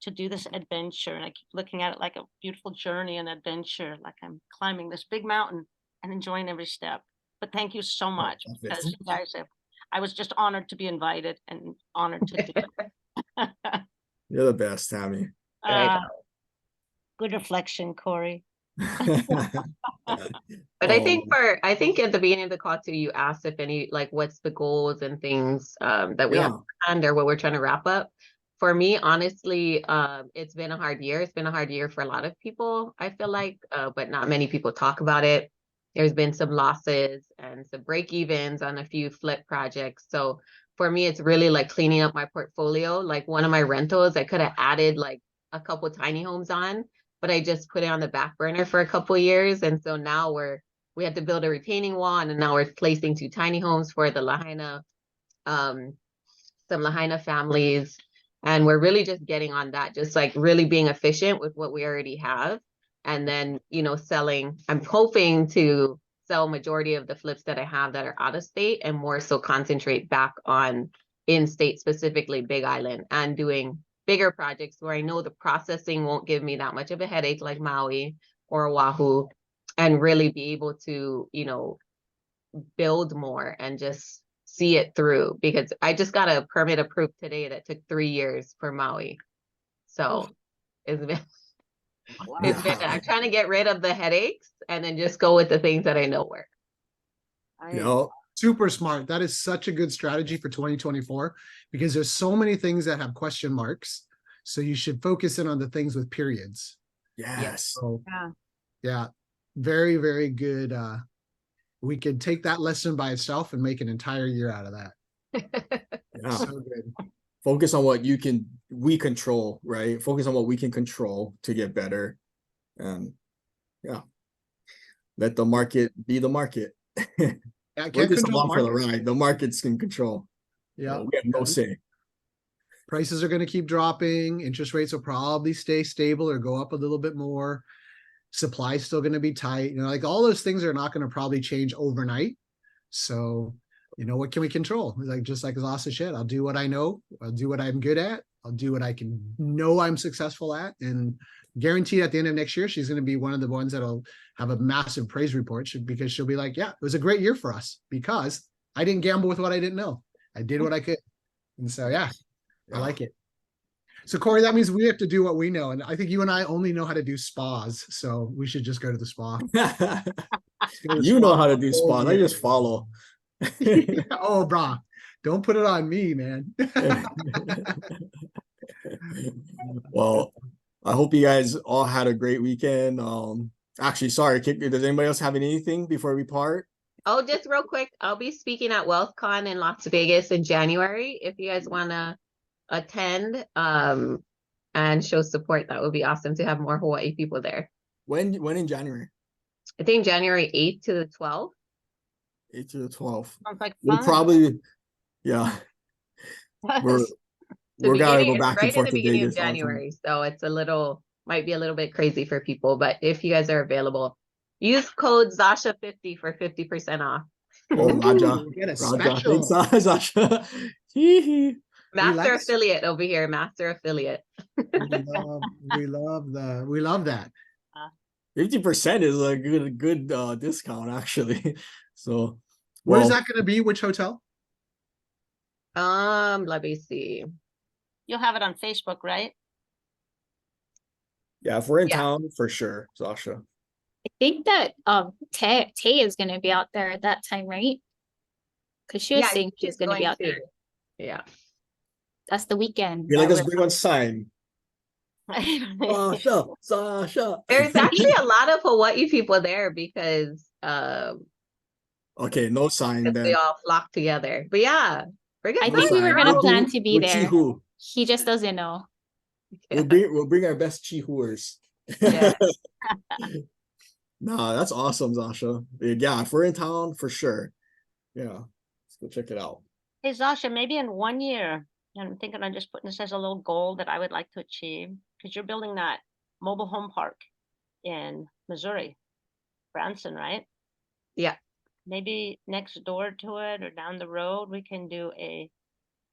to do this adventure. And I keep looking at it like a beautiful journey and adventure, like I'm climbing this big mountain and enjoying every step. But thank you so much, because you guys have, I was just honored to be invited and honored to do it. You're the best, Tammy. Right. Good reflection, Corey. But I think at the beginning of the call too, you asked if any, like, what's the goals and things that we have planned or what we're trying to wrap up. For me, honestly, it's been a hard year. It's been a hard year for a lot of people, I feel like, but not many people talk about it. There's been some losses and some break evens on a few flip projects. So for me, it's really like cleaning up my portfolio. Like one of my rentals, I could have added like a couple tiny homes on, but I just put it on the back burner for a couple years. And so now we had to build a retaining wall, and now we're placing 2 tiny homes for the Lahaina, some Lahaina families. And we're really just getting on that, just like really being efficient with what we already have. And then, you know, selling, I'm hoping to sell majority of the flips that I have that are out of state, and more so concentrate back on in-state, specifically Big Island, and doing bigger projects where I know the processing won't give me that much of a headache like Maui or Oahu, and really be able to, you know, build more and just see it through, because I just got a permit approved today that took 3 years for Maui. So it's been, I'm trying to get rid of the headaches and then just go with the things that I know work. Super smart. That is such a good strategy for 2024, because there's so many things that have question marks. So you should focus in on the things with periods. Yes. So Yeah, very, very good. We could take that lesson by itself and make an entire year out of that. Yeah. So good. Focus on what we control, right? Focus on what we can control to get better. And yeah, let the market be the market. I We're can't just control the along for the market. ride. The markets can control. Yeah, We have no say. prices are going to keep dropping. Interest rates will probably stay stable or go up a little bit more. Supply is still going to be tight. Like all those things are not going to probably change overnight. So, what can we control? Like just like Zasa said, I'll do what I know. I'll do what I'm good at. I'll do what I can know I'm successful at, and guaranteed at the end of next year, she's going to be one of the ones that'll have a massive praise report because she'll be like, "Yeah, it was a great year for us because I didn't gamble with what I didn't know. I did what I could." And so, yeah, I like it. So Corey, that means we have to do what we know. And I think you and I only know how to do spas. So we should just go to the spa. You know how to do spas. I just follow. Oh, brah. Don't put it on me, man. Well, I hope you guys all had a great weekend. Actually, sorry, does anybody else have anything before we part? Oh, just real quick, I'll be speaking at WealthCon in Las Vegas in January. If you guys want to attend and show support, that would be awesome to have more Hawaii people there. When in January? I think January 8th to the 12th. 8th to the 12th. Sounds like We'll fun. probably, yeah. We're gonna go It's back and right in forth the to beginning of Vegas all the time. January, so it's might be a little bit crazy for people, but if you guys are available, use code Zasha50 for 50% off. Oh, Raja. Ooh, get a Raja. special. Thanks, Sasha. Hee-hee. Master like- affiliate over here, master affiliate. we love that. 50% is a good discount actually. So Where's well, that going to be? Which hotel? Let me see. You'll have it on Facebook, right? yeah, if we're in Yeah. town for sure, Sasha. I think that Tay is gonna be out there at that time, right? Because she was Yeah, saying she's gonna be out there. Yeah. That's the weekend. You're like, that let's we're- bring one sign. Sasha. There's actually a lot of Hawaii people there because Okay, no sign they then. all flock together. But yeah, bring a I No think we sign. were gonna We'll plan do- to be we'll there. Chihu. He just doesn't know. We'll bring our best Chihuers. Yeah. Nah, that's awesome, Sasha. Yeah, if we're in town for sure. Yeah, let's go check it out. Hey, Zasha, maybe in 1 year, and I'm thinking I'm just putting this as a little goal that I would like to achieve, because you're building that mobile home park in Missouri, Branson, right? Yeah. Maybe next door to it or down the road, we can do a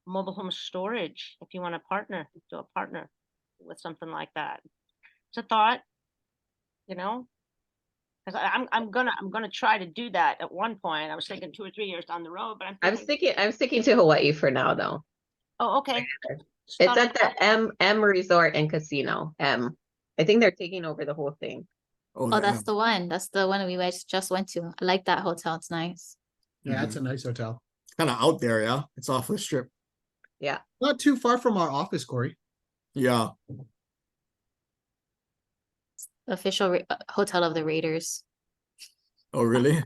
mobile home storage if you want to partner with something like that. It's a thought, because I'm gonna try to do that at one point. I was thinking 2 or 3 years down the road, but I'm sticking to Hawaii for now though. Oh, okay. It's at the M Resort and Casino. I think they're taking over the whole thing. Oh, that's the one. That's the one we just went to. I like that hotel. It's nice. Yeah, it's a nice hotel. Kind of out there, yeah. It's off the strip. Yeah. Not too far from our office, Corey. Yeah. Official hotel of the Raiders. Oh, really?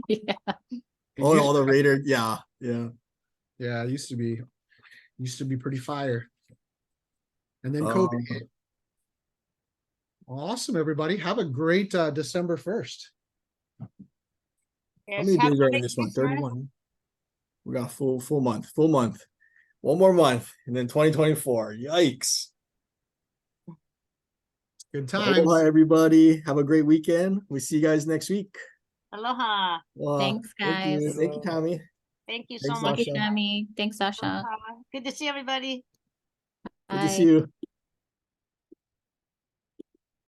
Yeah. Oh, all the Raiders. Yeah, yeah. Yeah, it used to be pretty fire. And then COVID. Awesome, everybody. Have a great December 1st. How many days are in this month? 31. We got full month. One more month, and then 2024. Yikes. Good times. Aloha, everybody. Have a great weekend. We see you guys next week. Aloha. Thanks, guys. Thank you, Tommy. Thank you so Thanks, much. Thank you, Sasha. Tammy. Thanks, Sasha. Good to see everybody. Good to Bye. see you.